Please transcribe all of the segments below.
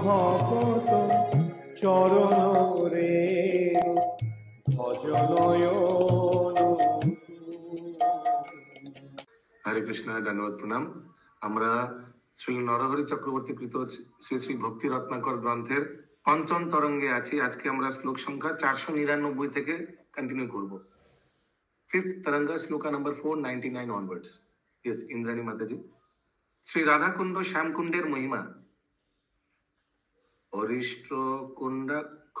ভকত চরণ রে ভজনয়ন। হরে কৃষ্ণ, ধন্যবাদ, প্রণাম। আমরা শ্রী নরহরি চক্রবর্তী কৃত শ্রী শ্রী ভক্তি রত্নাকর গ্রন্থের পঞ্চম তরঙ্গে আছি। আজকে আমরা শ্লোক সংখ্যা 499 থেকে কন্টিনিউ করব। ফিফথ তরঙ্গা, শ্লোকা নম্বর 499 অনওয়ার্ডস। ইয়েস, ইন্দ্রাণী মাতাজি। শ্রী রাধাকুণ্ড শ্যামকুণ্ডের মহিমা। অরিষ্ট কুণ্ডাক্ষ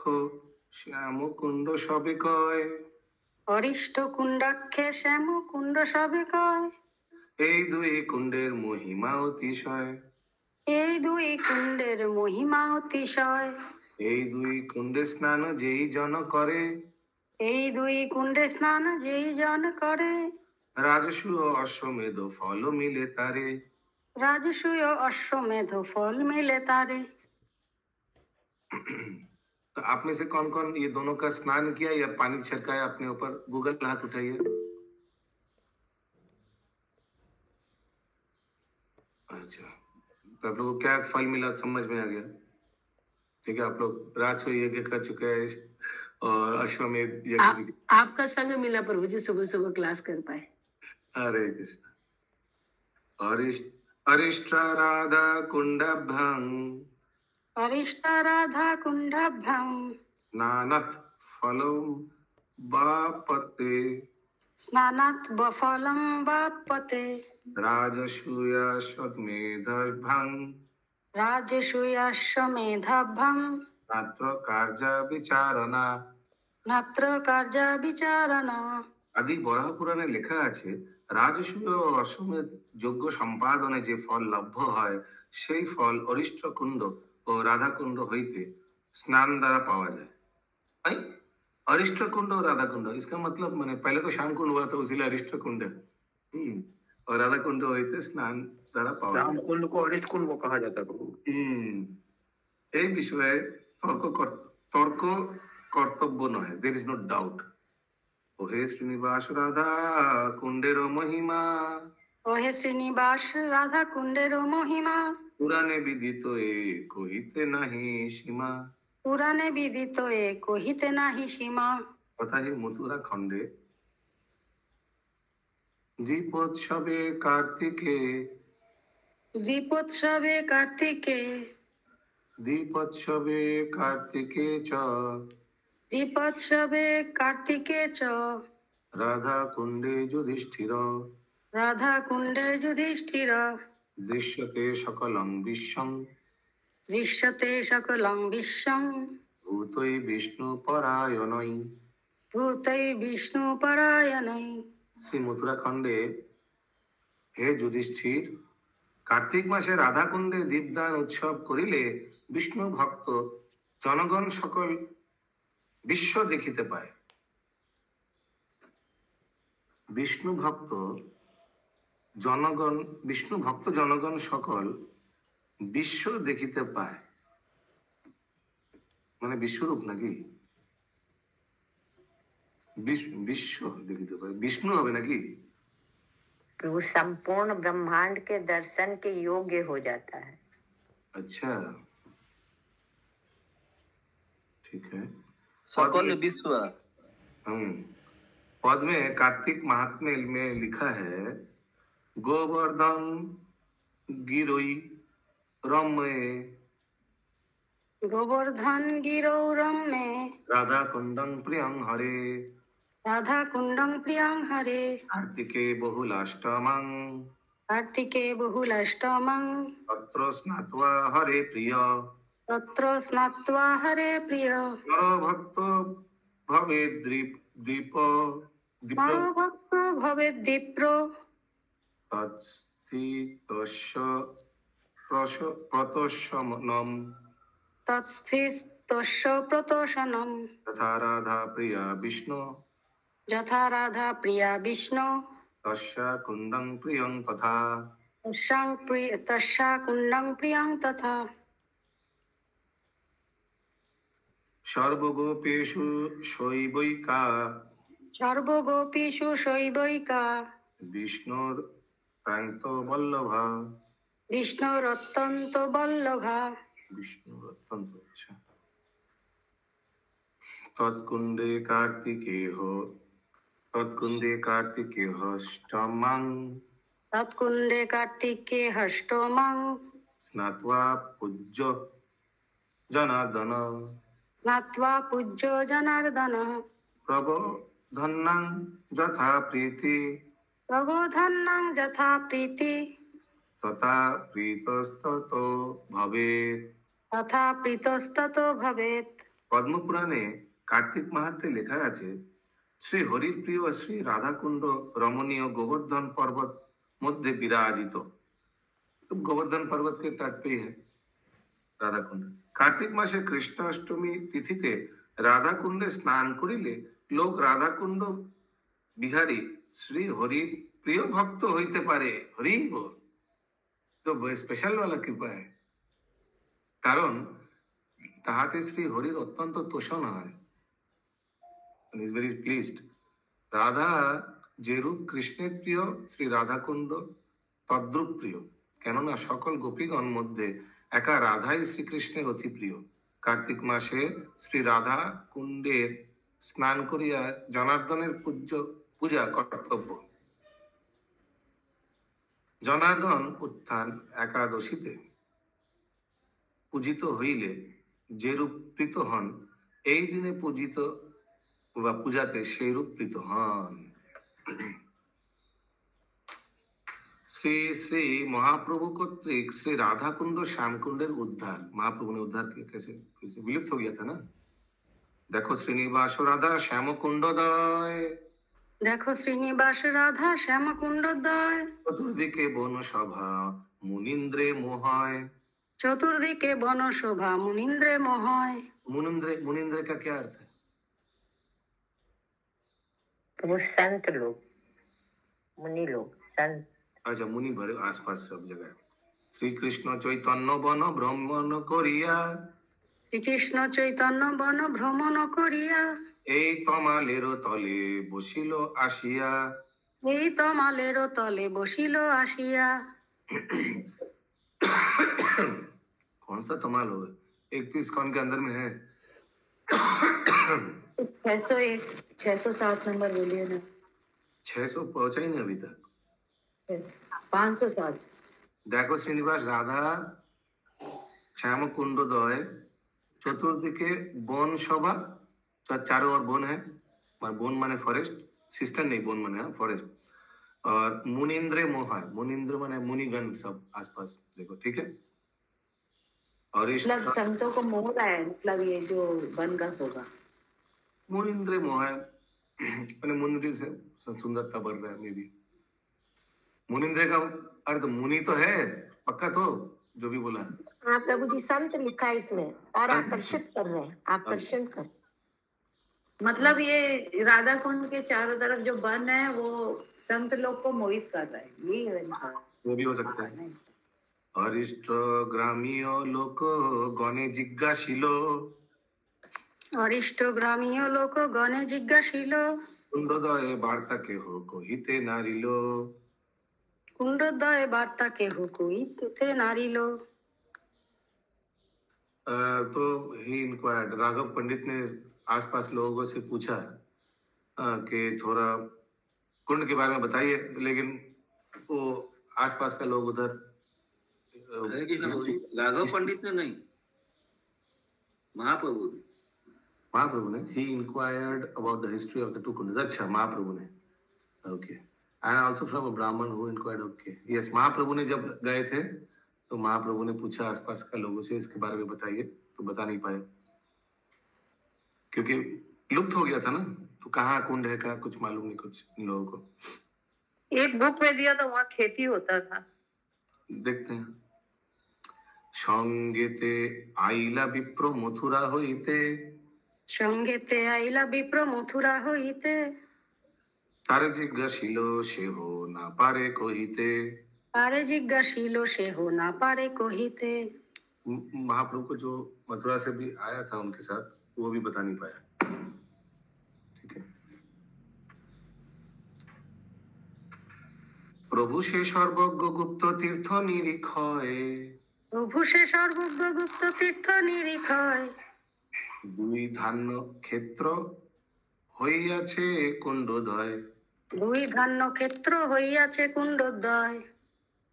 শ্যামকুণ্ড সবে কয়, অরিষ্ট কুণ্ডাক্ষে শ্যাম কুণ্ড সবে কয়, এই দুই কুণ্ডের মহিমা অতিশয়, এই দুই কুণ্ডের মহিমা অতিশয়, এই দুই কুণ্ডে স্নান যেই জন করে, এই দুই কুণ্ডে স্নান যেই জন করে, राजसूय अश्वमेध फल मिले तारे। राजसूय अश्वमेध फल मिले तारे। तो आप में से कौन कौन ये दोनों का स्नान किया या पानी छिड़काया अपने ऊपर? गूगल हाथ उठाइए। अच्छा, तो आप लोगों को क्या फल मिला समझ में आ गया? ठीक है, आप लोग राजसूय यज्ञ कर चुके हैं और अश्वमेध यज्ञ। आपका संग मिला प्रभु जी, सुबह सुबह क्लास कर पाए। हरे कृष्ण। अरिष्ट राधा कुंडभ्यं, अरिष्ट राधा कुण्डाभ्यां स्नानत् फलं वापते, स्नानात् बफलं वाप्यते, राजसूयाश्वमेधभ्यं, राजसूयाश्वमेधाभ्यां नात्र कार्य विचारणा। नात्र कार्य विचारणा। আদি বরাহ পুরাণে লেখা আছে, রাজসূয় ও অশ্বমেধ যজ্ঞ সম্পাদনে যে ফল লভ্য হয় সেই ফল অরিষ্ট কুণ্ড ও রাধাকুণ্ড হইতে স্নান দ্বারা পাওয়া যায়। आई अरिष्ट कुंड और राधा कुंड, इसका मतलब मैंने पहले तो श्याम कुंड हुआ था, उसीलिए अरिष्ट कुंड। और राधा कुंड होते स्नान द्वारा पाওয়া যায়। श्याम कुंड को अरिष्ट कुंड को कहा जाता है प्रभु। এই বিষয়ে তর্ক কর্তব্য নয়, देयर इज नो डाउट। ওহে শ্রীনিবাস রাধা কুণ্ডের মহিমা, ओहे श्रीनिवास राधा कुंडेर महिमा, পুরাণে বিদিত এ কহিতে নাহি সীমা। पुराणे विदित ए कहिते नाही सीमा। তথা হি মথুরা খণ্ডে দীপোৎসবে কার্তিকে, दीपोत्सवे कार्तिके, দীপোৎসবে কার্তিকে চ, दीपोत्सवे कार्तिके च, রাধা কুণ্ডে যুধিষ্ঠির, राधा कुंडे युधिष्ठिर, দৃশ্যতে সকলং বিশ্বং, दृश्यते सकलं विश्वं, ভূতৈ বিষ্ণু পরায়ণৈ। भूतैर्विष्णुपरायणै। শ্রী মথুরা খণ্ডে, হে যুধিষ্ঠির, কার্তিক মাসে রাধা কুণ্ডে দীপদান উৎসব করিলে বিষ্ণু ভক্ত জনগণ সকল বিশ্ব দেখিতে পায়। বিষ্ণু ভক্ত জনগণ সকল বিশ্ব দেখিতে পায়, মানে বিশ্বরূপ নাকি? বিশ্ব দেখিতে পায়, বিষ্ণু হবে নাকি? प्रभु संपूर्ण ब्रह्मांड के दर्शन के योग्य हो जाता है। अच्छा, ठीक है। सकल विश्व। पद में कार्तिक महात्म्य में लिखा है, गोवर्धन गिरोई रम्ये, गोवर्धन गिरौ रम्ये, राधा कुंडं प्रियं हरे, राधा कुंडं प्रियं हरे, कार्तिके बहुलाष्टमं, कार्तिके बहुलाष्टमं, तत्र स्नात्वा हरे प्रिय, तत्र स्नात्वा हरे प्रिय, नरभक्त भवेद् दीपो नरभक्तो भवेद् दीप्रो, तत्स्थितस्य प्रतोषनम्, तत्स्थितस्य प्रतोषणं, तथा राधा प्रिया विष्णु, यथा राधा प्रिया विष्णु, तस्या कुंडं प्रियं तथा, तस्या कुंडं प्रियं तथा। सर्वगोपेषु शैवैका, सर्वगोपीषु शैवैका, विष्णुर्तान्तो वल्लभा, विष्णुरत्यन्त वल्लभा, विष्णु अत्यंत अच्छा। तत्कुंडे कार्तिकेय अष्टमं तत्कुंडे कार्तिके हष्टोमं स्नात्वा पूज्य जनार्दन स्नात्वा पूज्यो जनार्दनः प्रबोधन्नं यथा प्रीति प्रबोधन्नं यथा प्रीति तथा प्रीतस्ततो भवेत्। तथा प्रीतस्ततो भवेत्। পদ্ম পুরাণে কার্তিক মাহাত্মে লেখা আছে, শ্রী হরির প্রিয় শ্রী রাধাকুণ্ড রমণীয় গোবর্ধন পর্বত মধ্যে বিরাজিত। গোবর্ধন पर्वत के तट पे है রাধা কুণ্ড। কার্তিক মাসে কৃষ্ণ অষ্টমী তিথিতে রাধা কুণ্ডে স্নান করিলে লোক রাধা কুণ্ড বিহারী শ্রী হরির প্রিয় ভক্ত হইতে পারে। হরি বল, তো স্পেশাল वाला কৃপা है, কারণ তাহাতে শ্রী হরির অত্যন্ত তোষণ হয়। Is very pleased. রাধা যে রূপ কৃষ্ণের প্রিয়, শ্রী রাধাকুণ্ড তদ্রূপ প্রিয়, কেননা সকল গোপীগণ মধ্যে একা রাধাই শ্রীকৃষ্ণের অতি প্রিয়। কার্তিক মাসে শ্রী রাধা কুণ্ডের স্নান করিয়া জনার্দনের পূজা কর্তব্য। জনার্দন উত্থান একাদশীতে পূজিত হইলে যে রূপ প্রীত হন, এই দিনে পূজিত বা পূজাতে সেই রূপ প্রীত হন। শ্রী শ্রী মহাপ্রভু কর্তৃক শ্রী राधा कुंड श्याम कुंडेर उद्धार। महाप्रभु ने उद्धार कैसे विलुप्त हो गया था ना। देखो श्रीनिवास राधा श्याम कुंडोदय, देखो श्रीनिवास राधा श्याम कुंडोदय, चतुर्दिके बन सभा मुनिन्द्रे मोहय। चतुर्दिके बन शोभा मुनिन्द्रे मोहय। मुनिन्द्रे का क्या अर्थ है? वो संत लोग, मुनि लोग, संत। अच्छा, मुनि भरे आसपास सब जगह। श्री कृष्ण चैतन्य बन भ्रमण करिया, श्री कृष्ण चैतन्य बन भ्रमण करिया, এই তমালের তলে বসিল আসিয়া। এই তমালের তলে বসিল আসিয়া। कौन सा तमाल हो? एक तो इस्कॉन के अंदर में है। 601 607 नंबर बोलिए ना। 600 पहुंचा ही नहीं अभी तक। 507। देखो श्रीनिवास राधा श्याम कुंडोदय, चतुर्दिके वन शोभा, चारों ओर वन है, वन माने फॉरेस्ट, सिस्टम नहीं, वन माने फॉरेस्ट। और मुनिन्द्रे मोह, मुनिन्द्र माने मुनिगण सब आसपास, देखो ठीक है। और इस मतलब संतों को मोह रहा है, मतलब ये जो वन का शोभा। मुनिन्द्रे मोह मैंने मुनिन्द्र से सुंदरता बढ़ रहा है मे बी। मुनिन्द्रे का अर्थ मुनि तो है पक्का, तो जो भी बोला। हाँ प्रभु जी, संत लिखा है इसमें, और आकर्षित कर रहे हैं, आकर्षण कर। मतलब ये राधा कुंड के चारों तरफ जो वन है वो संत लोग को मोहित कर रहा है, यही है इनका। वो भी हो सकता है। अरिष्ट ग्रामीय लोक गणे जिज्ञासिल, अरिष्ट ग्रामीय लोक गणे जिज्ञासिल, कुंडोदय वार्ता के हो कहिते नारिल। कुंडोदय वार्ता के हो कहिते नारिल। तो ही इंक्वायर्ड, राघव पंडित ने आसपास लोगों से पूछा कि थोड़ा कुंड के बारे में बताइए, लेकिन वो आसपास का लोग उधर राघव पंडित ने नहीं, महाप्रभु ने he inquired about the history of the two kundas। अच्छा, महाप्रभु ने, okay, and also from a brahman who inquired, okay, yes, महाप्रभु ने जब गए थे तो महाप्रभु ने पूछा आसपास का लोगों से इसके बारे में बताइए, तो बता नहीं पाए क्योंकि लुप्त हो गया था ना। तो कहाँ कुंड है, कहाँ कुछ मालूम नहीं कुछ इन लोगों को। एक बुक में दिया तो वहाँ खेती होता था। देखते हैं। संगेते आइला विप्र मथुरा होइते, संगेते आइला विप्र मथुरा होइते, तारे जिज्ञासिल से हो ना पारे कहिते। तारे जिज्ञासिल से हो ना पारे कहिते। महाप्रभु को जो मथुरा से भी आया था उनके साथ, वो भी बता नहीं पाया। ठीक है। प्रभु से सर्वज्ञ गुप्त तीर्थ निरीक्षय, প্রভু সে সর্বজ্ঞ গুপ্ত তীর্থ নিরীক্ষয়। দুই ধান্য ক্ষেত্র হইয়াছে কুণ্ডোদয়। দুই ধান্য ক্ষেত্র হইয়াছে কুণ্ডোদয়।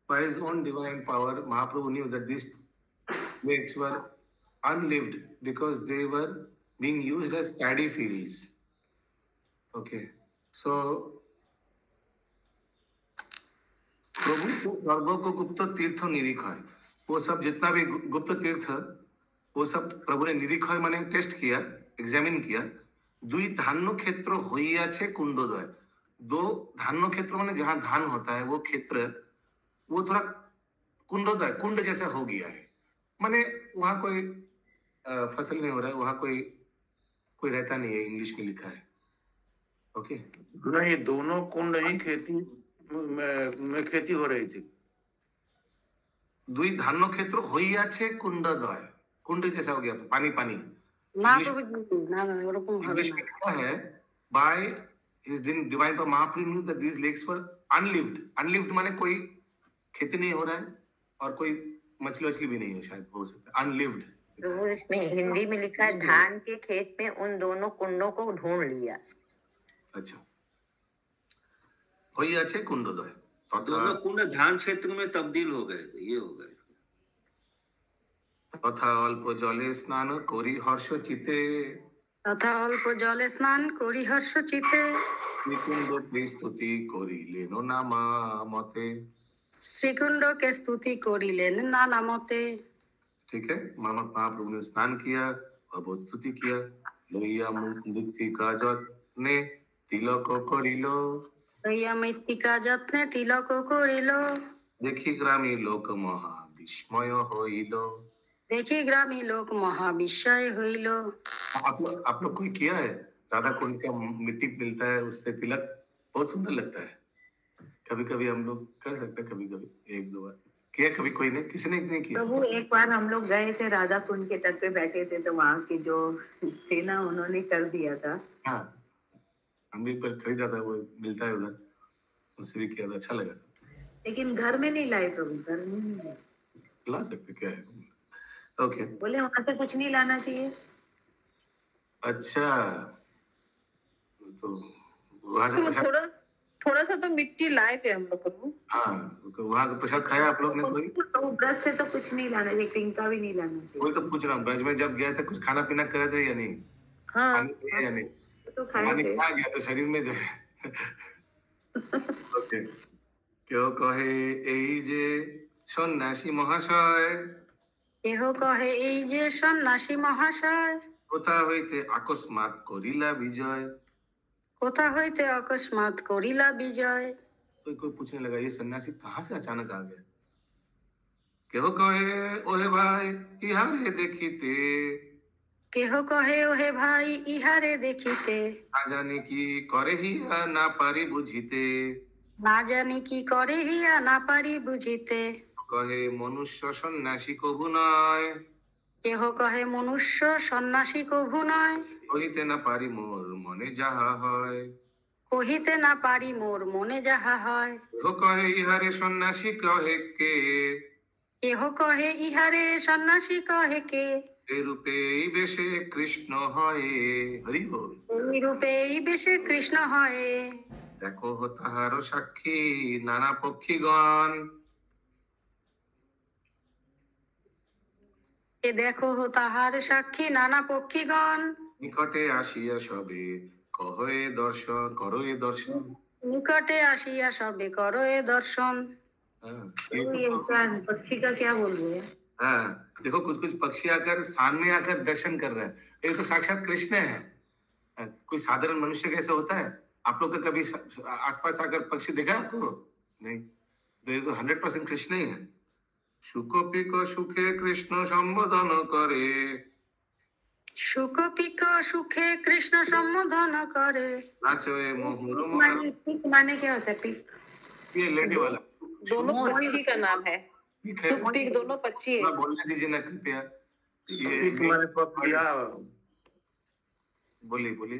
By his own divine power, Mahaprabhu knew that these lakes were unlived because they were being used as paddy fields. Okay, so प्रभु सर्वों को गुप्त तीर्थ निरीक्षय, वो सब जितना भी गुप्त तीर्थ वो सब प्रभु ने निरीक्षय माने टेस्ट किया, एग्जामिन किया। दुई धान्य क्षेत्र होइयाछे कुंडोदय। दो धान्य क्षेत्र माने जहां धान होता है वो क्षेत्र वो थोड़ा कुंडोदय कुंड जैसा हो गया है, माने वहां कोई फसल नहीं हो रहा है, वहां कोई रहता नहीं है, इंग्लिश में लिखा है। ओके, नहीं, दोनों कुंड ही खेती में खेती हो रही थी। दुई धान्य क्षेत्र होइयाछे कुंडोदय, कुंड जैसा हो गया, पानी पानी। না প্রভু না না ওরকম হবে इंग्लिश না। में लिखा है by his divine power Mahaprabhu knew that these lakes were unlived. Unlived माने कोई खेती नहीं हो रहा है और कोई मछली वछली भी नहीं है, शायद हो सकता है अनलिव्ड। तो इसमें हिंदी में लिखा है धान के खेत में उन दोनों कुंडों को ढूंढ लिया। अच्छा, হইয়াছে কুণ্ডোদয়। दोनों कुंड धान क्षेत्र में तब्दील हो गए थे, ये हो गए थे। তথা অল্প জলে স্নান করি হর্ষ চিতে। তথা অল্প জলে স্নান করি হর্ষ চিতে। শ্রীকুণ্ডকে স্তুতি করিলেন নামা মতে। শ্রীকুণ্ডকে স্তুতি করিলেন নানা মতে। ठीक है, महाप्रभु ने स्नान किया और बहुत स्तुति किया। लोहिया मृत्तिका যত্নে তিলক করিল। লইয়া মৃত্তিকা যত্নে তিলক করিল। দেখি গ্রামী লোক মহা বিস্ময় হইল। দেখি গ্রামী লোক মহা বিস্ময় হইল। आप लोग कोई किया है? राधा कुंड का मिट्टी मिलता है, उससे तिलक बहुत सुंदर लगता है। कभी कभी हम लोग कर सकते हैं, कभी कभी एक दो बार किया, कभी कोई नहीं, किसी ने नहीं किया। प्रभु एक बार हम लोग गए थे राधा कुंड के तट पे बैठे थे, तो वहाँ की जो थे ना उन्होंने कर दिया था। हाँ, हम भी पर खरीदा था, वो मिलता है उधर, उससे भी किया था, अच्छा लगा था। लेकिन घर में नहीं लाए प्रभु, घर में नहीं लाए। ला सकते, क्या है। ओके, बोले वहां से कुछ नहीं लाना चाहिए। अच्छा, तो वहाँ से प्रसाद, थोड़ा सा तो मिट्टी लाए थे हम लोग प्रभु। हाँ, वहाँ का प्रसाद खाया आप लोग ने कोई? तो ब्रश से तो कुछ नहीं लाना चाहिए, तिनका भी नहीं लाना चाहिए। वही तो पूछ रहा हूँ, ब्रज में जब गया था कुछ खाना पीना करे थे या नहीं? हाँ, पानी पिया या नहीं? तो खाए पानी थे। खा गया तो शरीर में जो ओके, क्यों कहे এই যে সন্ন্যাসী মহাশয়। কেহ কহে এই যে সন্ন্যাসী মহাশয়। কোথা হইতে আকস্মাৎ করিলা বিজয়। কোথা হইতে অকস্মাৎ করিলা বিজয়। कोई पूछने लगा ये सन्यासी कहाँ से अचानक आ गया। केहो कहे ओहे भाई इहारे देखिते। কেহ কহে ওহে ভাই ইহারে দেখিতে। না জানি কি করে হিয়া না পারি বুঝিতে। না জানি কি করে হিয়া না পারি বুঝিতে। কহে মনুষ্য সন্ন্যাসী কভু নয়। কেহ কহে মনুষ্য সন্ন্যাসী কভু নয়। কহিতে না পারি মোর মনে যাহা হয়। কহিতে না পারি মোর মনে যাহা হয়। কেহ কহে ইহারে সন্ন্যাসী কহে কে। কেহ কহে ইহারে সন্ন্যাসী কহে কে। এই রূপে এই বেশে কৃষ্ণ হয়। হরি বল। এই রূপে এই বেশে কৃষ্ণ হয়। দেখো তাহার সাক্ষী নানা পক্ষীগণ। এ দেখো তাহার সাক্ষী নানা পক্ষীগণ। নিকটে আসিয়া সবে কহে দর্শন করো এ দর্শন। নিকটে আসিয়া সবে করো এ দর্শন। हाँ, तो ये क्या पक्षी का क्या बोल रहे हैं? हाँ, देखो कुछ कुछ पक्षी आकर सामने आकर दर्शन कर रहा है, ये तो साक्षात कृष्ण है। कोई साधारण मनुष्य कैसे होता है? आप लोग का कभी आसपास आकर पक्षी देखा आपको? नहीं, तो ये तो 100% कृष्ण ही है। सुकोपी को सुखे कृष्ण संबोधन करे। সুকপিক সুখে কৃষ্ণ সম্বোধন করে। नाचोए मोहुर पिक माने क्या होता है? पिक ये लेडी वाला दोनों पक्षी का नाम है। ठीक है, पिक दोनों पक्षी है। बोलने दीजिए ना कृपया। ये मैंने पपिया बोलिए बोलिए।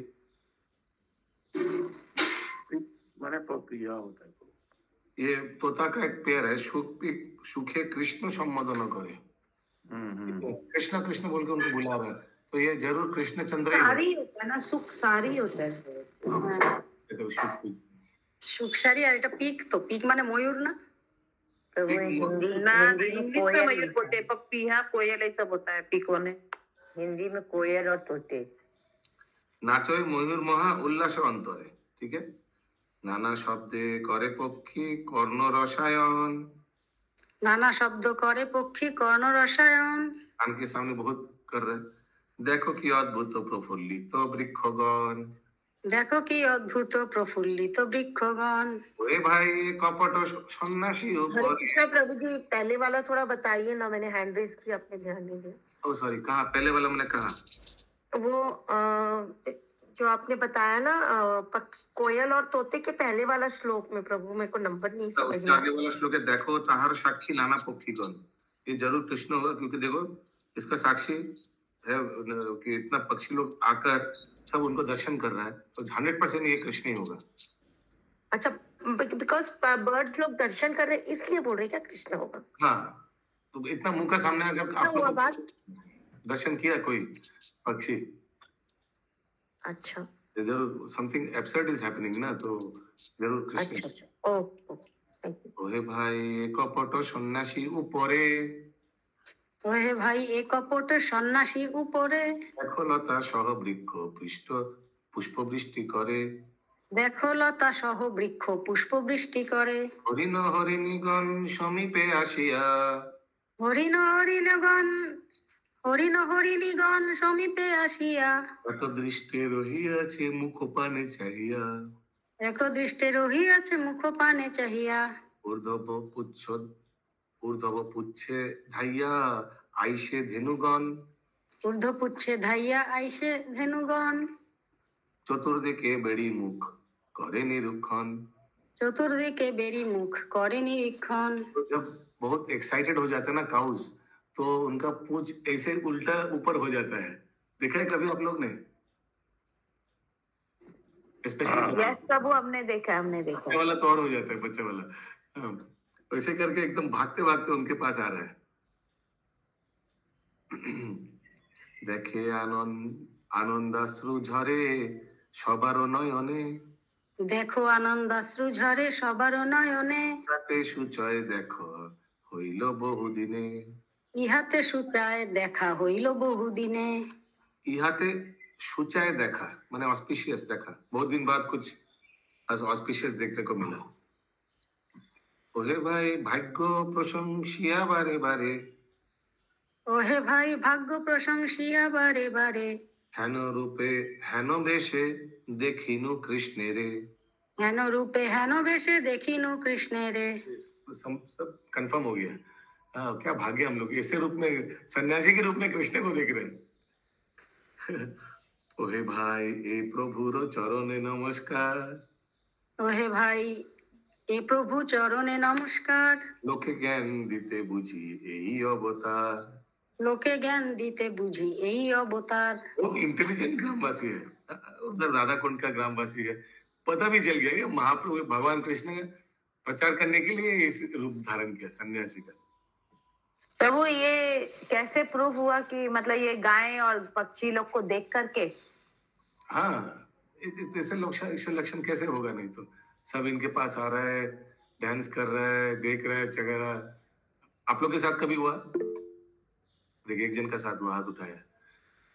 मैंने पपिया होता है। ये तोता का एक पेड़ है, सुखे कृष्ण संबोधन करे। कृष्ण कृष्ण बोल के उनको बुला रहा है, तो ये जरूर कृष्ण चंद्र ही होगा। सारी होता है ना, सुख सारी होता है सर। देखो, शुक्र। সুখসারি আর এটা পিক, তো পিক মানে ময়ূর না? प्रभु एक- हिंदी ना हिंदी में इंग्लिश में कोयल मयूर लिखा बोलते हैं, पप्पी हाँ कोयल ये सब होता है पीको ने। हिंदी में कोयल और तोते। নাচয় ময়ূর মহা উল্লাস অন্তরে, ঠিক है। নানা শব্দে করে পক্ষী কর্ণ রসায়ন, নানা শব্দ করে পক্ষী কর্ণ রসায়ন। कान के सामने बहुत कर रहे हैं। देखो कि अद्भुत प्रफुल्लित वृक्षगण, দেখো কি অদ্ভুত প্রফুল্লিত বৃক্ষগণ। ओए भाई ये कपट सन्यासी हरे ऊपर। कृष्णा प्रभु जी, पहले वाला थोड़ा बताइए ना, मैंने हैंड रेस किया, आपने ध्यान नहीं दिया। ओ सॉरी, कहा पहले वाला मैंने कहा? वो जो आपने बताया ना, कोयल और तोते के पहले वाला श्लोक में प्रभु, मेरे को नंबर नहीं तो समझ उसके में आगे वाला श्लोक है, देखो ताहार साक्षी नाना पक्षीगण। ये जरूर कृष्ण होगा, क्योंकि देखो इसका साक्षी है कि इतना पक्षी लोग आकर सब उनको दर्शन कर रहा है, तो 100% ये कृष्ण ही होगा। अच्छा, बिकॉज बर्ड्स लोग दर्शन कर रहे हैं इसलिए बोल रहे हैं क्या कृष्ण होगा? हाँ, तो इतना मुंह का सामने अगर आप हुआ लोग बात। दर्शन किया कोई पक्षी, अच्छा जरूर समथिंग एब्सर्ड इज हैपनिंग ना, तो जरूर अच्छा कृष्ण। अच्छा, ओके थैंक यू। ओहे भाई कपट सन्यासी ऊपरे, ওহে ভাই এ কপট সন্ন্যাসী উপরে। দেখো লতা সহ বৃক্ষ পৃষ্ঠ পুষ্পবৃষ্টি করে, দেখো লতা সহ বৃক্ষ পুষ্প বৃষ্টি করে। হরিণ হরিণীগণ সমীপে আসিয়া, হরিণ হরিণগণ হরিণ হরিণীগণ সমীপে আসিয়া। এক দৃষ্টে রহিয়াছে মুখ পানে চাহিয়া, এক দৃষ্টে রহিয়াছে মুখ পানে চাহিয়া। ঊর্ধ্ব পুচ্ছে ধাইয়া আইসে ধেনুগণ, ঊর্ধ্ব পুচ্ছে ধাইয়া আইসে ধেনুগণ। চতুর্দিকে বেড়ি মুখ করে নিরীক্ষণ। চতুর্দিকে বেরি মুখ করে নিরীক্ষণ। तो जब बहुत एक्साइटेड हो जाते हैं ना काउस, तो उनका पूंछ ऐसे उल्टा ऊपर हो जाता है। देखा है कभी आप लोग ने? स्पेशली यस प्रभु, हमने देखा बच्चे वाला तो और हो जाता है, बच्चे वाला। हाँ, वैसे करके एकदम भागते भागते उनके पास आ रहा है। देखे आनंदाश्रु झरे सबारो नयने, দেখো আনন্দাশ্রু ঝরে সবার নয়নে। রাতে সুচয় দেখো হইল বহুদিনে। ইহাতে সুচায় দেখা হইল বহুদিনে। ইহাতে সুচায় দেখা মানে ऑस्पिशियस देखा, बहुत दिन बाद कुछ ऑस्पिशियस देखने को मिला। ओहे भाई भाग्य प्रशंसिया बारे बारे, ওহে ভাই ভাগ্য প্রশংসিয়া বারে বারে। হেন রূপে হেন বেশে দেখিনু কৃষ্ণেরে। হেন রূপে হেন বেশে দেখিনু কৃষ্ণেরে। सब कंफर्म हो गया। हाँ, क्या भाग्य हम लोग ऐसे रूप में, सन्यासी के रूप में कृष्ण को देख रहे हैं। ओहे भाई ए प्रभुर चरणे नमस्कार, ওহে ভাই এ প্রভু চরণে নমস্কার। लोके ज्ञान दीते बुझी यही अवतार। লোকে জ্ঞান দিতে বুঝি এই অবতার। बहुत इंटेलिजेंट ग्रामवासी है, उधर राधा कुंड का ग्रामवासी है। पता भी चल गया कि महाप्रभु भगवान कृष्ण ने प्रचार करने के लिए इस रूप धारण किया सन्यासी का। प्रभु ये कैसे प्रूव हुआ कि मतलब ये गाय और पक्षी लोग को देख करके? हाँ, ऐसे लक्षण कैसे होगा? नहीं तो सब इनके पास आ रहा है, डांस कर रहा है, देख रहा है, चगा रहा है। आप लोग के साथ कभी हुआ? देखिए एक जन का साथ हुआ, हाथ उठाया।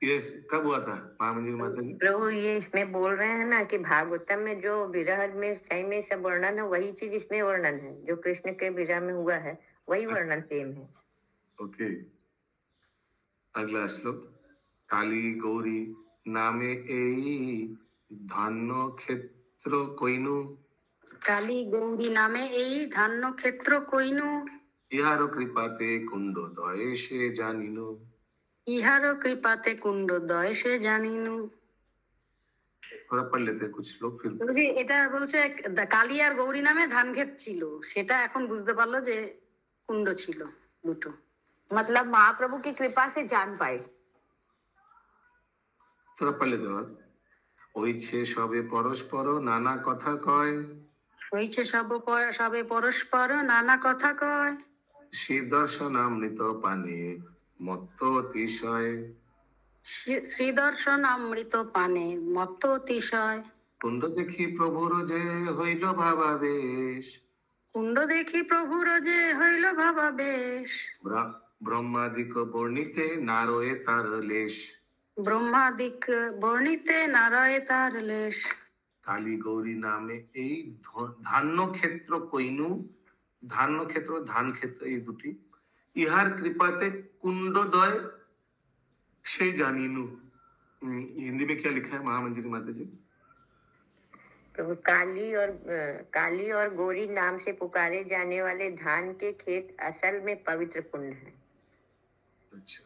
ये कब हुआ था महामंदिर माता जी? प्रभु ये इसमें बोल रहे हैं ना कि भागवतम में जो विरह में टाइम में सब वर्णन है, वही चीज इसमें वर्णन है। जो कृष्ण के विरह में हुआ है वही वर्णन सेम है। ओके, अगला श्लोक। काली गौरी नामे एई धान्य क्षेत्र कोइनु, কালী গৌরী নামে এই ধান্য ক্ষেত্র কইনু। ইহার কৃপাতে কুণ্ড দয়ে সে জানিনু। ইহারও কৃপাতে কুণ্ডোদয় সে জানিনু। थोड़ा पढ़ लेते हैं कुछ लोग फिर। বলছি, এটা বলছে কালী আর গৌরী নামে ধান ক্ষেত ছিল, সেটা এখন বুঝতে পারলো যে কুণ্ড ছিল দুটো। मतलब महाप्रभु की कृपा से जान पाए। थोड़ा पढ़ लेते हैं। ওইছে সবে পরস্পর নানা কথা কয়, হইছে সবে পরস্পর নানা কথা কয়। শিব দর্শনামৃত পানে মত্ত অতিশয় শ্রী দর্শন অমৃত পানে মত্ত অতিশয়। কুণ্ড দেখি প্রভুর যে হইল ভাবাবেশ, কুণ্ড দেখি প্রভুর যে হইল ভাবাবেশ। ব্রহ্মাদিক বর্ণিতে নারয়ে তার লেশ, ব্রহ্মাদিক বর্ণিতে নারয়ে তার লেশ। কালী গৌরী নামে এই ধান্য ক্ষেত্র কইনু, ধান্য ক্ষেত্র ধান ক্ষেত্র এই দুটি, ইহার কৃপাতে कुंडोदय से जानिनु। हिंदी में क्या लिखा है महामंजरी माता जी? प्रभु काली और गौरी नाम से पुकारे जाने वाले धान के खेत असल में पवित्र कुंड है। अच्छा,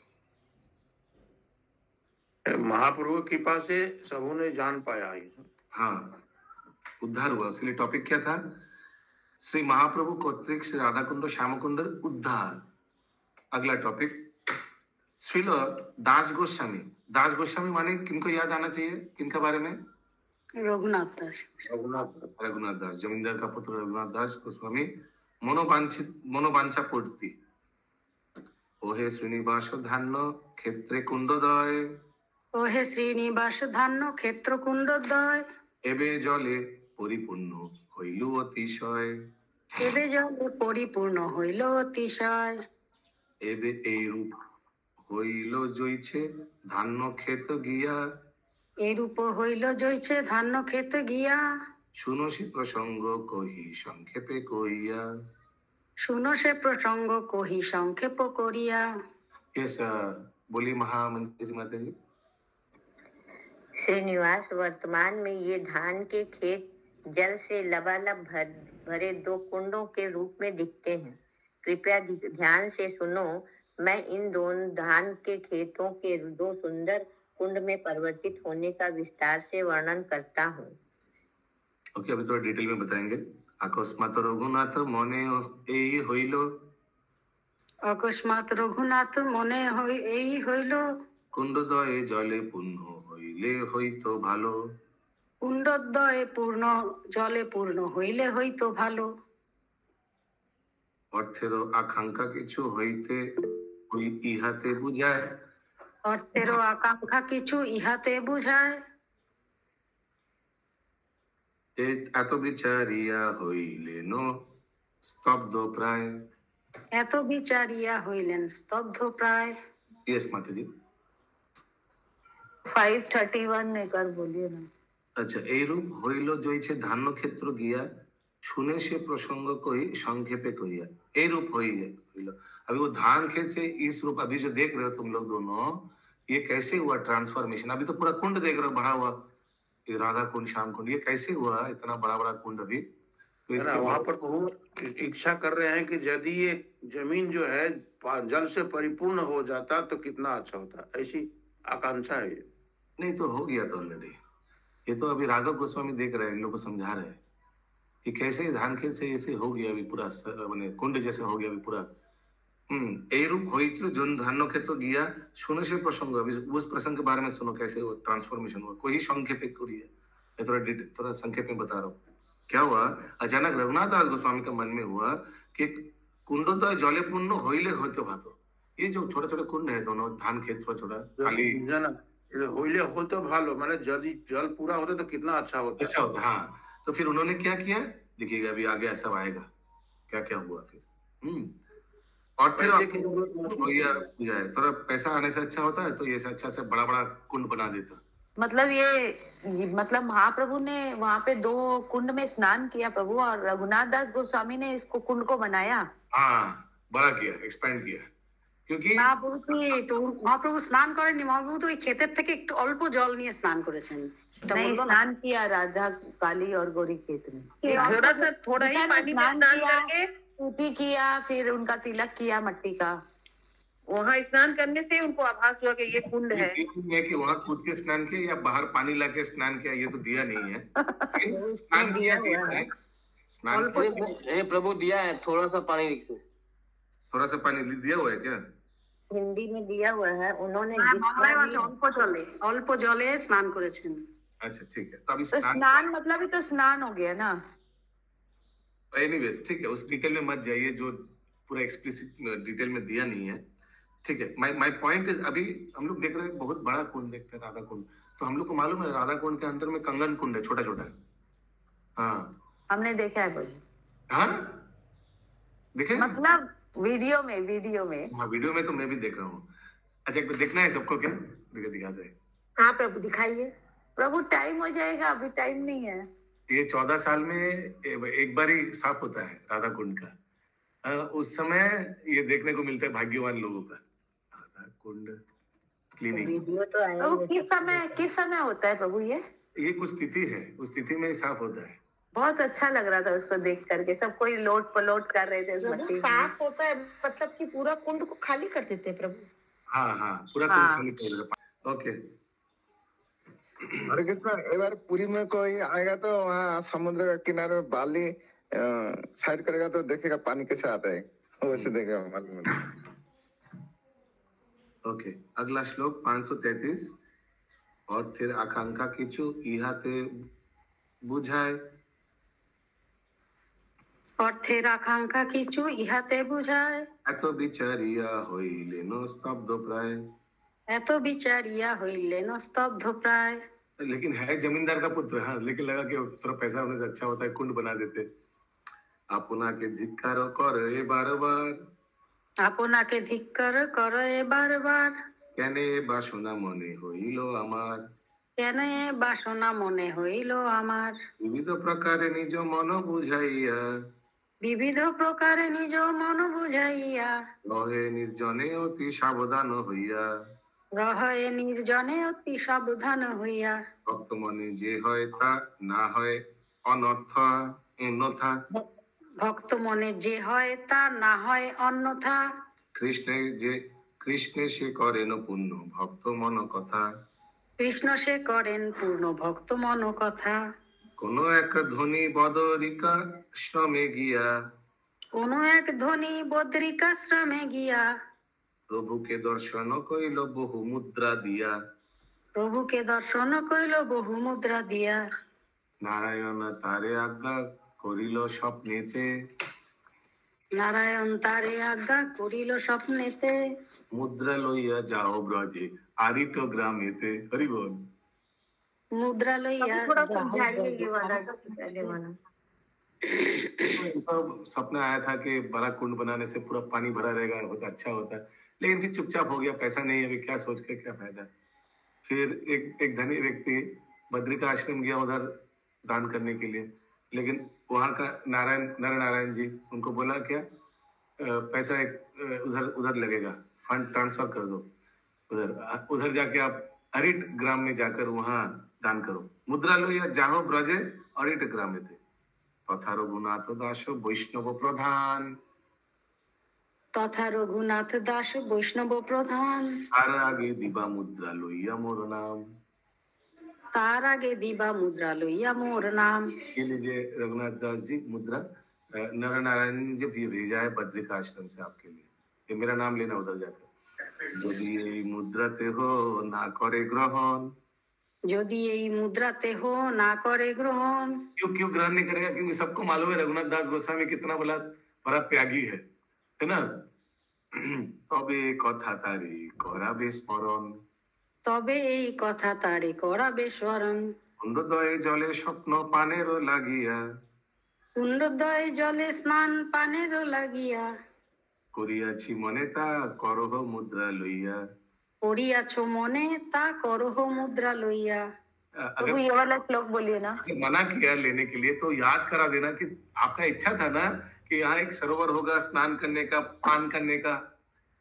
महाप्रभु की कृपा से सबों ने जान पाया। हाँ, उद्धार हुआ। इसलिए टॉपिक क्या था? श्री महाप्रभु कर्तृक श्री राधा कुंड श्याम कुंड उद्धार। अगला टॉपिक श्रील दास गोस्वामी। दास गोस्वामी माने किनको याद आना चाहिए? किनके बारे में? रघुनाथ दास। रघुनाथ दास, जमींदार का पुत्र रघुनाथ दास गोस्वामी। मनोवांछा पूर्ति। ओहे श्रीनिवास धान्य क्षेत्रे कुंडोदय, ओहे श्रीनिवास धान्य क्षेत्र कुंडोदय। एबे जले परिपूर्ण हইল অতিশয়, एबे जले परिपूर्ण हইল অতিশয়। एबे এই রূপ হইল জইছে ধান্য ক্ষেত গিয়া, এই রূপ হইল জইছে ধান্য ক্ষেত গিয়া। শুনো সে প্রসঙ্গ কহি সংক্ষেপে কইয়া, শুনো সে প্রসঙ্গ কহি সংক্ষেপ করিয়া। यस बोली महामंत्री माता जी। श्रीनिवास वर्तमान में ये धान के खेत जल से लबालब भरे दो कुंडों के रूप में दिखते हैं। कृपया ध्यान से सुनो, मैं इन दोनों धान के खेतों के दो सुंदर कुंड में परिवर्तित होने का विस्तार से वर्णन करता हूँ। ओके, अभी थोड़ा डिटेल में बताएंगे। अकस्मात रघुनाथ मने এই হইল, অকস্মাৎ রঘুনাথ মনে এই হইল, কুণ্ডোদয়ে জলে পূর্ণ হইলে হইতো ভালো, কুণ্ডোদয়ে পূর্ণ জলে পূর্ণ হইলে হইতো ভালো। অর্থেরও আকাঙ্ক্ষা কিছু হইতে ওই ইহাতে বুঝায়, অর্থেরও আকাঙ্ক্ষা কিছু ইহাতে বুঝায়। এত বিচারিয়া হইলেন স্তব্ধ প্রায়, এত বিচারিয়া হইলেন স্তব্ধ প্রায়। यस माता जी। 531 एक बोलिए ना। अच्छा, এই রূপ হইল জইছে ধান্য ক্ষেত্র গিয়া, सुने से प्रसंग कोई संक्षेपे कहिया। এই রূপ হইল। अभी वो धान खेत से इस रूप अभी जो देख रहे हो तुम लोग दोनों, ये कैसे हुआ ट्रांसफॉर्मेशन? अभी तो पूरा कुंड देख रहे हो भरा हुआ, ये राधा कुंड श्याम कुंड, ये कैसे हुआ इतना बड़ा बड़ा कुंड? अभी तो इसके वहां पर प्रभु इच्छा कर रहे हैं कि यदि ये जमीन जो है जल से परिपूर्ण हो जाता तो कितना अच्छा होता, ऐसी आकांक्षा है। नहीं तो हो गया तो ऑलरेडी। ये तो अभी राघव गोस्वामी देख रहे हैं, इन लोग को समझा रहे हैं कि कैसे धान खेत से ऐसे हो गया अभी पूरा, माने कुंड जैसे हो गया अभी पूरा। এই রূপ হয়েছিল জন ধান্য ক্ষেত্র গিয়া, শুনে से प्रसंग, अभी उस प्रसंग के बारे में सुनो कैसे वो ट्रांसफॉर्मेशन हुआ। कोई संक्षेप करिए, मैं थोड़ा संक्षेप में बता रहा हूँ। क्या हुआ? अचानक रघुनाथ दास गोस्वामी के मन में हुआ कि कुंडोदय जले पूर्ण होइले होते भातो। ये जो छोटे छोटे कुंड है दोनों धान खेत छोटा खाली होइले होते भालो, माने यदि जल पूरा होता तो कितना अच्छा होता। अच्छा होता, हाँ। तो फिर उन्होंने क्या किया देखिएगा, अभी आगे ऐसा आएगा क्या क्या हुआ फिर। और फिर थोड़ा पैसा आने से अच्छा होता है तो ये अच्छा से बड़ा बड़ा कुंड बना देता। मतलब मतलब महाप्रभु ने वहाँ पे 2 कुंड में स्नान किया प्रभु, और रघुनाथ दास गोस्वामी ने इसको कुंड को बनाया। हाँ, बड़ा किया, एक्सपेंड किया। क्योंकि মহাপ্রভু স্নান করেননি, মহাপ্রভু তো ওই ক্ষেতের থেকে একটু অল্প জল নিয়ে স্নান করেছেন। नहीं, स्नान किया राधा काली और गौरी खेत में, थोड़ा ही पानी में स्नान करके टूटी किया, फिर उनका तिलक किया मट्टी का। वहाँ स्नान करने से उनको आभास हुआ कि ये कुंड है। कि वहाँ कूद के स्नान किया या बाहर पानी लाके स्नान किया, ये तो दिया नहीं है। स्नान किया है, स्नान प्रभु दिया है, थोड़ा सा पानी दिया हुआ है क्या? हिंदी में दिया हुआ है उन्होंने। অল্প জলে স্নান করেছেন। अच्छा ठीक है, तो अभी तो स्नान मतलब ही तो स्नान हो गया ना। एनीवेज ठीक है, उस डिटेल में मत जाइए जो पूरा एक्सप्लिसिट डिटेल में दिया नहीं है। ठीक है, माय पॉइंट इज, अभी हम लोग देख रहे हैं बहुत बड़ा कुंड देखते हैं, राधा कुंड। तो हम लोग को मालूम है राधा कुंड के अंदर में कंगन कुंड है, छोटा छोटा। हाँ हमने देखा है प्रभु, हाँ देखे, मतलब वीडियो में हाँ वीडियो में तो मैं भी देखा हूँ। अच्छा एक बार देखना है सबको क्या, दिखाते हैं। हाँ प्रभु दिखाइए। प्रभु टाइम हो जाएगा, अभी टाइम नहीं है। ये 14 साल में एक बार ही साफ होता है राधा कुंड का। उस समय ये देखने को मिलता है भाग्यवान लोगों का, राधा कुंड क्लिनिक। वीडियो तो आया प्रभु किस समय होता है प्रभु ये कुछ तिथि है, उस तिथि में ही साफ होता है। बहुत अच्छा लग रहा था उसको देख करके, सब कोई लोट पलोट कर रहे थे उस प्रभु मट्टी में। साफ होता है मतलब कि पूरा कुंड को खाली कर देते हैं प्रभु। हाँ हाँ पूरा कुंड खाली कर देता है। ओके हरे कृष्ण। एक बार पुरी में कोई आएगा तो वहाँ समुद्र के किनारे बाली साइड करेगा तो देखेगा पानी कैसे आता है, वैसे देखेगा मालूम है। ओके अगला श्लोक 533। और फिर आकांक्षा किचु इहाते बुझाए, অর্থের আকাঙ্ক্ষা কিছু ইহাতে বুঝায়, এত বিচারিয়া হইলেন স্তব্ধ প্রায়। এত বিচারিয়া হইলেন স্তব্ধ প্রায়। लेकिन है जमींदार का पुत्र, हाँ लेकिन लगा कि थोड़ा पैसा होने से अच्छा होता है, कुंड बना देते। আপনাকে ধিক্কার করে বারবার, আপনাকে ধিক্কার করে বারবার, কেন বাসনা মনে হইল আমার, কেন এ বাসনা মনে হইল আমার। বিবিধ প্রকারে নিজ মন বুঝাইয়া, বিবিধ প্রকারে নিজ মন বুঝাইয়া, রহে নির্জনে অতি সাবধান হইয়া, রহে নির্জনে অতি সাবধান হইয়া। ভক্ত মনে যে হয় তা না হয় অনর্থ অন্যথা, ভক্ত মনে যে হয় তা না হয় অন্যথা। কৃষ্ণে সে করেন পূর্ণ ভক্ত মন কথা, কৃষ্ণ সে করেন পূর্ণ ভক্ত মন কথা। কোন এক ধনী বদরিকা শ্রমে গিয়া, কোন এক ধনী বদ্রিকাশ্রমে গিয়া, প্রভুকে দর্শন কইল বহু মুদ্রা দিয়া, প্রভুকে দর্শন কইল বহু মুদ্রা দিয়া। নারায়ণ তারে আজ্ঞা করিল স্বপ্নেতে, নারায়ণ তারে আজ্ঞা করিল স্বপ্নেতে, মুদ্রা লইয়া যাও ব্রজে আরিত গ্রামেতে। হরি বল। मुद्रा लइया थोड़ा समझाइए ये वाला पहले वाला। सपना आया था कि बड़ा कुंड बनाने से पूरा पानी भरा रहेगा, बहुत अच्छा होता है, लेकिन फिर चुपचाप हो गया, पैसा नहीं है, अभी क्या सोच के क्या फायदा। फिर एक धनी व्यक्ति बद्री का आश्रम गया उधर दान करने के लिए, लेकिन वहाँ का नारायण जी उनको बोला क्या पैसा उधर लगेगा, फंड ट्रांसफर कर दो, उधर जाके आप अरिट ग्राम में जाकर वहाँ दान करो। मुद्रा लो या जाहो ब्रजे अरिट ग्राम में थे। तथा रघुनाथ दास वैष्णव प्रधान, तथा रघुनाथ दास वैष्णव प्रधान, तार आगे दिबा मुद्रा लोइया मोर नाम, तार आगे दिबा मुद्रा लोइया मोर नाम। ये लीजिए रघुनाथ दास जी मुद्रा, नारायण जी भी भेजा है बद्री का आश्रम से आपके लिए, ये मेरा नाम लेना उधर जाकर। यदि ये मुद्राते हो ना करे ग्रहण, यदि ये मुद्राते हो ना करे ग्रहण। क्यों ग्रहण नहीं करेगा, क्योंकि सबको मालूम है रघुनाथ दास गोस्वामी कितना बड़ा त्यागी है ना। तबे कथा तारी कराबे स्मरण, तबे এই কথা তারে করাবে স্মরণ। কুণ্ডদয়ে জলে স্বপ্ন পানেরও লাগিয়া, কুণ্ডদয়ে জলে স্নান পানেরও লাগিয়া, করিয়াছি মনে তা করহ মুদ্রা লইয়া, করিয়াছো মনে তা করহ मुद्रा लइया। अगर ये वाला श्लोक बोलिए ना। मना किया लेने के लिए तो याद करा देना कि आपका इच्छा था ना कि यहाँ एक सरोवर होगा स्नान करने का, पान करने का।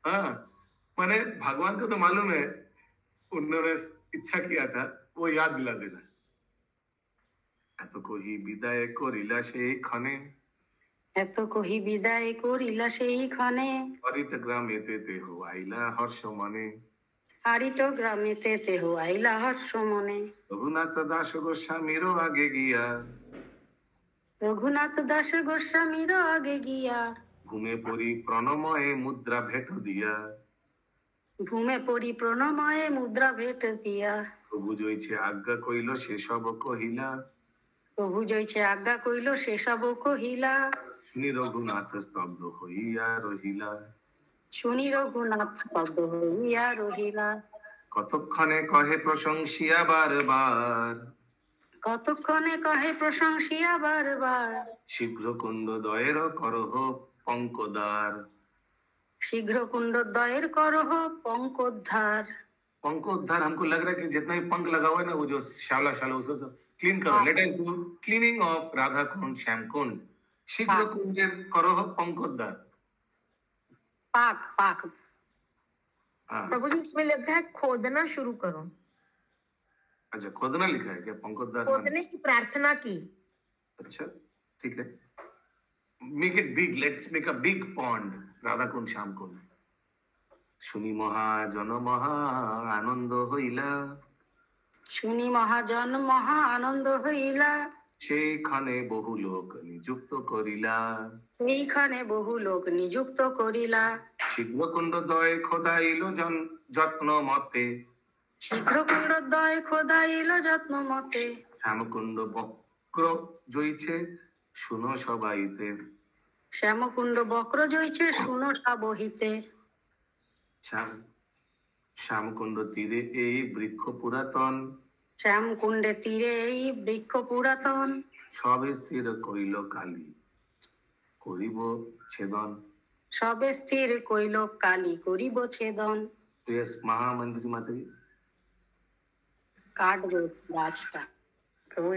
हाँ मैंने भगवान को तो मालूम है, उन्होंने इच्छा किया था, वो याद दिला देना। এত কহি বিদায় করিলা সেই ক্ষণে, এত কহি বিদায় করিলা সেই ক্ষণে, অরিট গ্রামেতে দেহ আইলা হর্ষ মনে, হারিট গ্রামেতে দেহ আইলা হর্ষ মনে। রঘুনাথ দাস গোস্বামীরও আগে গিয়া, রঘুনাথ দাস গোস্বামীর আগে গিয়া, ঘুমে পড়ি প্রণময়ে মুদ্রা ভেট দিয়া, ঘুমে পড়ি প্রণময়ে মুদ্রা ভেট দিয়া। প্রভু জয়ছে আজ্ঞা কইল সেসব কহিলা, প্রভু জয়ছে আজ্ঞা কইল সেসব কহিলা। শুনি রঘুনাথ স্তব্ধ হইয়া রহিলা, শুনি রঘুনাথ স্তব্ধ হইয়া রহিলা। কতক্ষণে কহে প্রশংসিয়া বারবার, কতক্ষণে কহে প্রশংসিয়া বারবার, শীঘ্র কুণ্ড দয়ের করহ পঙ্কদার। शीघ्र कुंडोदयर करह पंकोद्धार। पंकोद्धार हमको लग रहा है कि जितना भी पंख लगा हुआ है ना, वो जो शाला शाला उसको क्लीन करो। Let us do cleaning of Radha Kund, Shyam Kund. शीघ्र कुंडेर करह पंकोद्धार। पाक पाक। प्रभु जी इसमें लिखा है खोदना शुरू करो। अच्छा, खोदना लिखा है क्या? पंकोद्धार खोदने की प्रार्थना की। अच्छा ठीक है, make it big, let's make a big pond, Radha Kund Shyam Kund. শুনি মহাজন মহা আনন্দ হইলা, শুনি মহাজন মহা আনন্দ হইলা, সেইখানে বহু লোক নিযুক্ত করিলা, এইখানে বহু লোক নিযুক্ত করিলা। শীঘ্র কুণ্ডোদয় খোদাইল যত্ন মতে, শীঘ্র কুণ্ডোদয় খোদাইল যত্ন মতে, শ্যামকুণ্ড বক্র জইছে শুনো সবাইতে, শ্যামকুণ্ড বক্র জইছে শুনো সবহিতে। শ্যামকুণ্ড তীরে এই বৃক্ষ পুরাতন, শ্যামকুণ্ডে তীরে এই বৃক্ষ পুরাতন, সবে স্থির কইল কালী করিব ছেদন। সবে স্থির কইল কালী করিব ছেদন। यस महामंत्री माता जी। काट दो गाछटा। प्रभु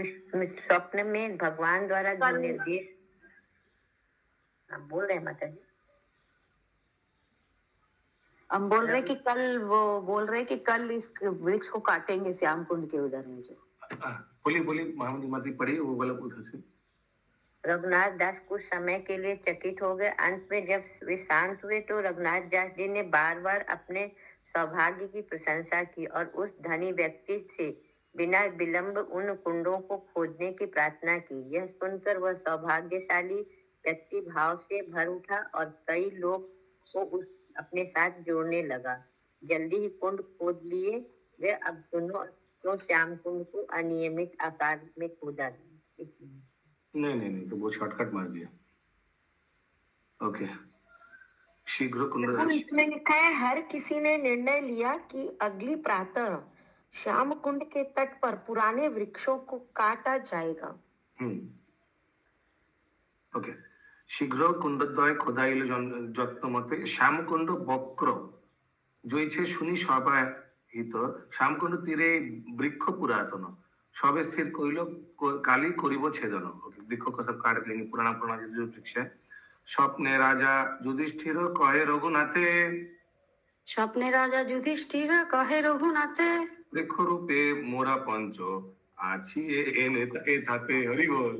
स्वप्न में भगवान द्वारा जो निर्देश बोल रहे हैं माता जी। हम बोल रहे कि कल वो बोल रहे कि कल इस वृक्ष को काटेंगे श्याम कुंड के उधर में जो। बोली बोली महामंत्री माता जी पढ़ी वो वाला उधर से। रघुनाथ दास कुछ समय के लिए चकित हो गए। अंत में जब वे शांत हुए तो रघुनाथ दास जी ने बार बार अपने सौभाग्य की प्रशंसा की और उस धनी व्यक्ति से बिना विलंब उन कुंडों को खोदने की प्रार्थना की। यह सुनकर वह सौभाग्यशाली व्यक्ति भाव से भर उठा और कई लोग को अपने साथ जोड़ने लगा। जल्दी ही कुंड खोद लिए गए। अब दोनों श्याम कुंड को अनियमित आकार में खोदा गया। नहीं तो वो शॉर्टकट मार दिया। ओके, शीघ्र कुंड। इसमें लिखा है हर किसी ने निर्णय लिया कि अगली प्रातः श्याम कुंड के तट पर पुराने वृक्षों को काटा जाएगा। ओके, शीघ्र कुंडोदय খোদাইল যত্ন মতে শ্যামকুণ্ড বক্র জইছে শুনি সবাহিত, শ্যামকুণ্ড তীরে বৃক্ষ পুরাতন সবে स्थिर কইল কালী করিব ছেদন। वृक्ष को सब काट देंगे, पुराना जो वृक्ष है। स्वप्ने राजा युधिष्ठिर कहे रघुनाथे, स्वप्ने राजा युधिष्ठिर कहे रघुनाथे, वृक्ष रूपे मोरा पंच आछि ए थाते। हरि बोल।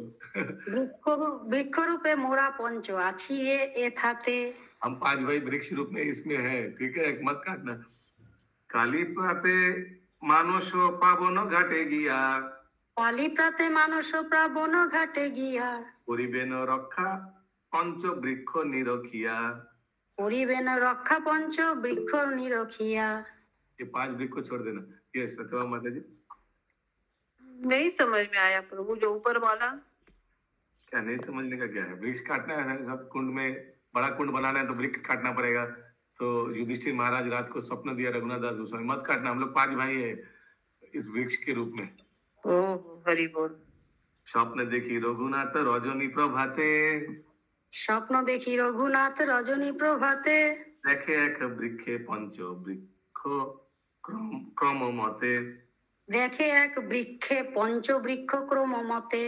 वृक्ष रूपे मोरा पंच आछि ए थाते। हम 5 भाई वृक्ष रूप में इसमें है, ठीक है, मत काटना। काली प्राते मानस पावन घाटे गिया, काली प्राते मानस पावन घाटे गिया, करिबेन रक्षा पंच वृक्ष निरखिया, करिबेन रक्षा पंच वृक्ष निरखिया। ये 5 वृक्ष को छोड़ देना। ये सत्यवा माता जी नहीं समझ में आया प्रभु, जो ऊपर वाला क्या नहीं समझने का क्या है? वृक्ष काटना है सब, कुंड में बड़ा कुंड बनाना है तो वृक्ष काटना पड़ेगा। तो युधिष्ठिर महाराज रात को स्वप्न दिया रघुनाथ दास गोस्वामी, मत काटना, हम लोग 5 भाई है इस वृक्ष के रूप में। हरि बोल। स्वप्न देखी रघुनाथ रजनी प्रभाते, स्वप्न देखी रघुनाथ रजनी प्रभाते, देखे एक वृक्षे पंच वृक्ष क्रम मते, देखे एक वृक्षे पंच वृक्ष क्रम मते।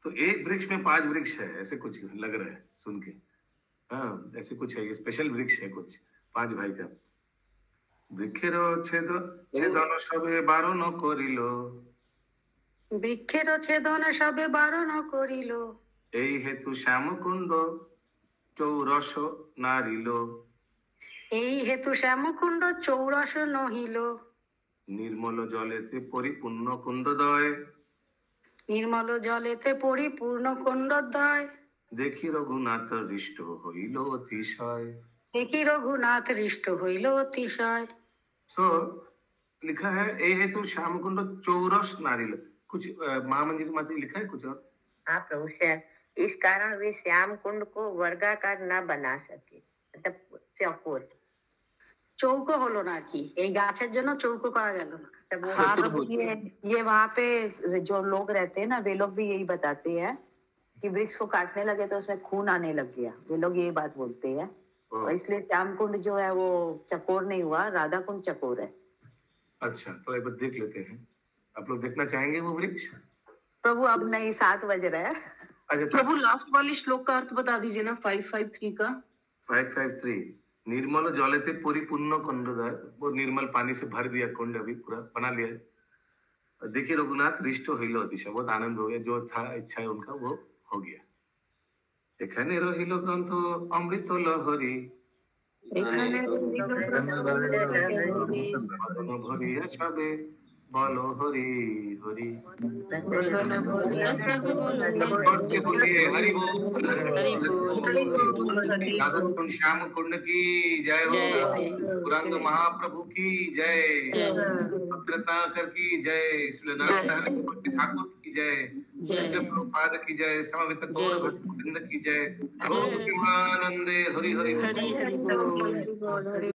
तो एक वृक्ष में 5 वृक्ष है, ऐसे कुछ लग रहा है सुन के। हाँ, ऐसे कुछ है, स्पेशल वृक्ष है कुछ 5 भाई का। वृक्षेर छेदन सबे बारण करिल, वृक्षेर छेदन सबे बारण करिल, এই হেতু শ্যামকুণ্ড চৌরস নারিল, এই হেতু শ্যামকুণ্ড চৌরস নহিল, নির্মল জলেতে পরিপূর্ণ কুণ্ডদয়, নির্মল জলেতে পরিপূর্ণ কুণ্ডদ্বয়, দেখি রঘুনাথ হৃষ্ট হইল অতিশয়, দেখি রঘুনাথ হৃষ্ট হইল অতিশয়। सो लिखा है ए हेतु श्यामकुंड चौरस नारिल। कुछ महामंदिर माता लिखा है कुछ और? हाँ प्रभु सर, इस कारण वे श्याम कुंड को वर्गाकार न बना सके। मतलब चौकोर। চৌকো হলো না আর কি, এই গাছের জন্য চৌকো করা গেল না। हाँ प्रभु, ये वहाँ पे जो लोग रहते हैं ना, वे लोग भी यही बताते हैं कि वृक्ष को काटने लगे तो उसमें खून आने लग गया। वे लोग यही बात बोलते हैं, और इसलिए श्याम कुंड जो है वो चकोर नहीं हुआ, राधा कुंड चकोर है। अच्छा, तो एक बार देख लेते हैं। आप लोग देखना चाहेंगे वो वृक्ष? प्रभु अब नहीं, 7 बज रहा है। अच्छा, प्रभु लास्ट वाली श्लोक का अर्थ बता दीजिए ना, 553 का। 553 निर्मल जलेते परिपूर्ण कुंडद्वार, वो निर्मल पानी से भर दिया कुंड, अभी पूरा बना लिया। देखिए रघुनाथ हृष्ट हईल अतिशय, बहुत आनंद हो गया, जो था इच्छा है उनका वो हो गया। एखाने रहिल ग्रंथ अमृत लहरी भरिया छबे बोलो हरि हरि। से बोलिए हरि बोल। राधा कुंड श्याम कुंड की जय हो, पुरंग महाप्रभु की जय, भद्रताकर की जय, नारायण ठाकुर की जय, प्रभुपाद की जय, समवेत गौर भक्त की जय, प्रेमानंदे हरि हरि।